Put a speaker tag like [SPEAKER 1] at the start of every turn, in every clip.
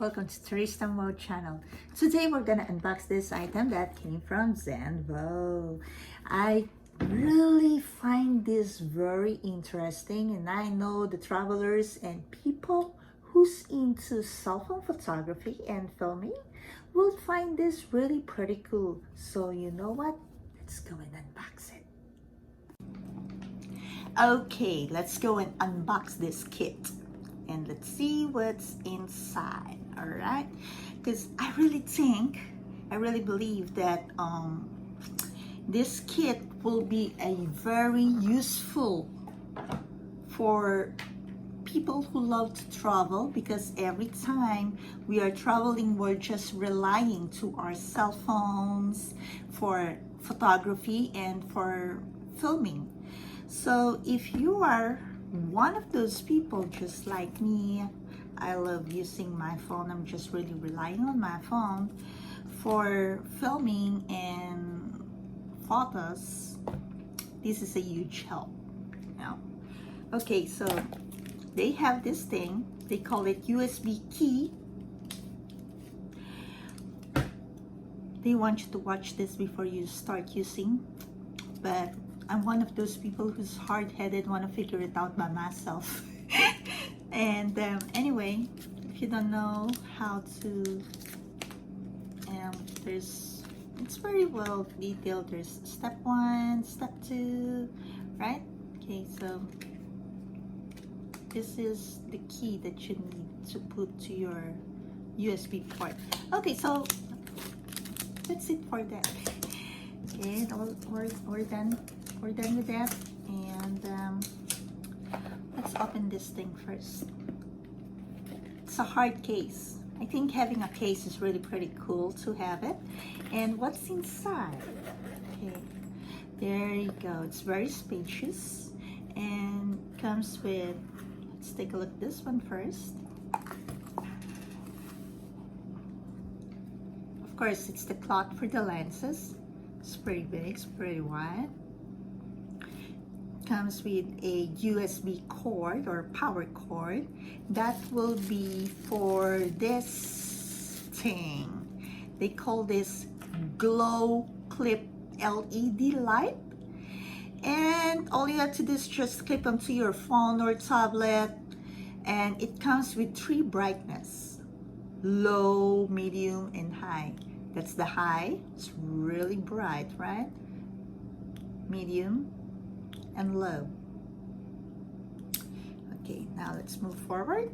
[SPEAKER 1] Welcome to Xenvo channel. Today we're gonna unbox this item that came from Xenvo. I really find this very interesting, and I know the travelers and people who's into cell phone photography and filming will find this really pretty cool. So you know what? Let's go and unbox it. Okay, let's go and unbox this kit and let's see what's inside. All right, because I really believe that this kit will be a very useful for people who love to travel, because every time we are traveling, we're just relying to our cell phones for photography and for filming. So if you are one of those people just like me, I love using my phone. I'm just really relying on my phone for filming and photos. This is a huge help. Now, okay, so they have this thing. They call it USB key. They want you to watch this before you start using, but I'm one of those people who's hard-headed, want to figure it out by myself. And anyway, if you don't know how to, it's very well detailed. There's step 1, step 2, right? Okay, so this is the key that you need to put to your USB port. Okay, so that's it for that. Okay, we're done. We're done with that, and let's open this thing first. It's a hard case. I think having a case is really pretty cool to have it. And what's inside? Okay, there you go. It's very spacious and comes with, let's take a look at this one first. Of course, it's the cloth for the lenses. It's pretty big, it's pretty wide. Comes with a USB cord or power cord that will be for this thing. They call this glow clip LED light, and all you have to do is just clip them to your phone or tablet, and it comes with 3 brightness: low, medium, and high. That's the high. It's really bright, right? Medium and low. Okay, now let's move forward.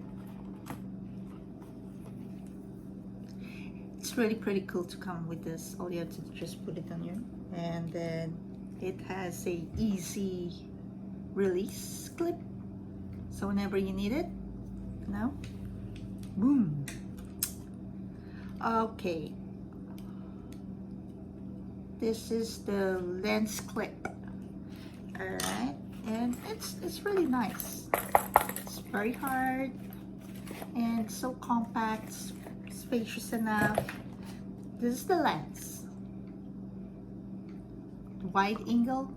[SPEAKER 1] It's really pretty cool to come with this. All you have to just put it on you, and then it has a easy release clip, so whenever you need it, now, boom. Okay, this is the lens clip. All right, and it's really nice. It's very hard and so compact, spacious enough. This is the lens, wide angle,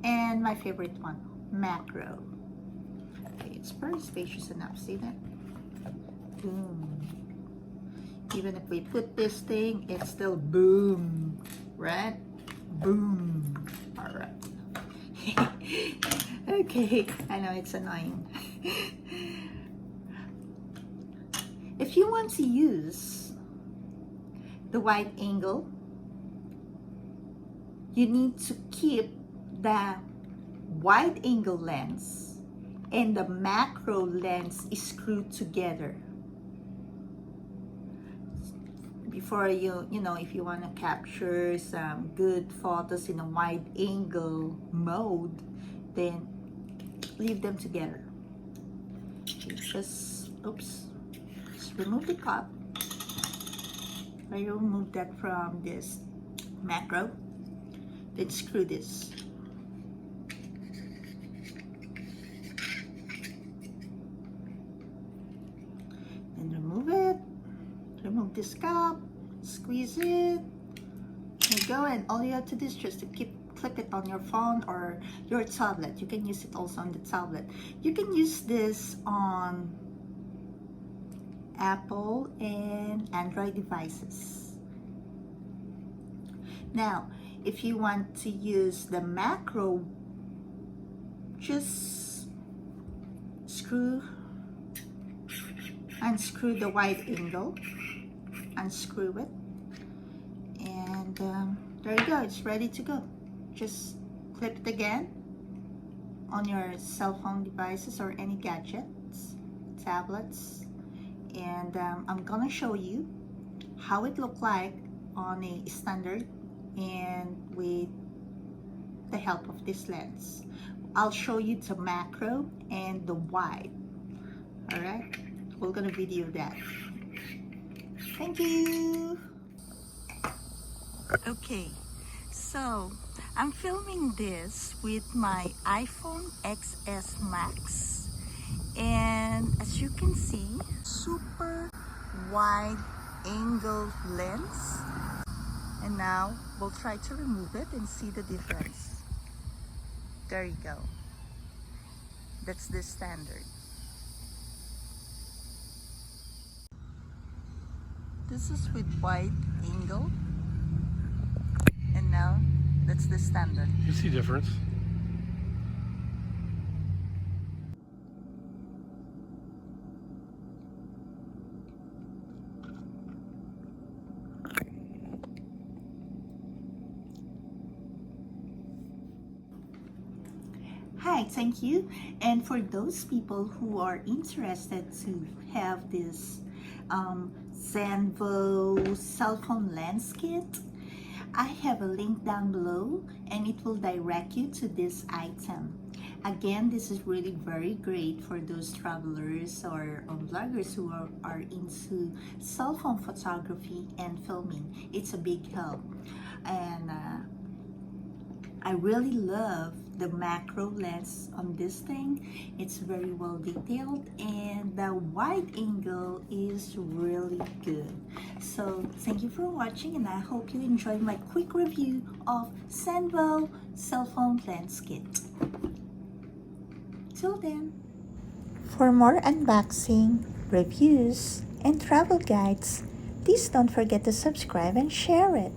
[SPEAKER 1] and my favorite one, macro. Okay, it's very spacious enough. See that? Boom. Even if we put this thing, it's still boom, right? Boom. All right. Okay, I know it's annoying. If you want to use the wide angle, you need to keep the wide angle lens and the macro lens screwed together. Before you know, if you want to capture some good photos in a wide angle mode, then leave them together. Just remove the cup. I remove that from this macro, then screw this. Then remove it. Remove this cup, squeeze it. There you go, and all you have to do is just to clip it on your phone or your tablet. You can use it also on the tablet. You can use this on Apple and Android devices. Now, if you want to use the macro, just unscrew the wide angle, unscrew it, and there you go, it's ready to go. Just clip it again on your cell phone devices or any gadgets, tablets, and I'm gonna show you how it looked like on a standard and with the help of this lens. I'll show you the macro and the wide. All right, we're gonna video that. Thank you. Okay, so I'm filming this with my iPhone XS Max, and as you can see, super wide angle lens. And now we'll try to remove it and see the difference. There you go. That's the standard. This is with wide angle, and now that's the standard.
[SPEAKER 2] You see difference.
[SPEAKER 1] Hi, thank you. And for those people who are interested to have this Xenvo cell phone lens kit, I have a link down below and it will direct you to this item. Again, this is really very great for those travelers or vloggers who are into cell phone photography and filming. It's a big help. And I really love the macro lens on this thing. It's very well detailed and the wide angle is really good. So thank you for watching, and I hope you enjoyed my quick review of Xenvo cell phone lens kit. Till then. For more unboxing, reviews, and travel guides, please don't forget to subscribe and share it.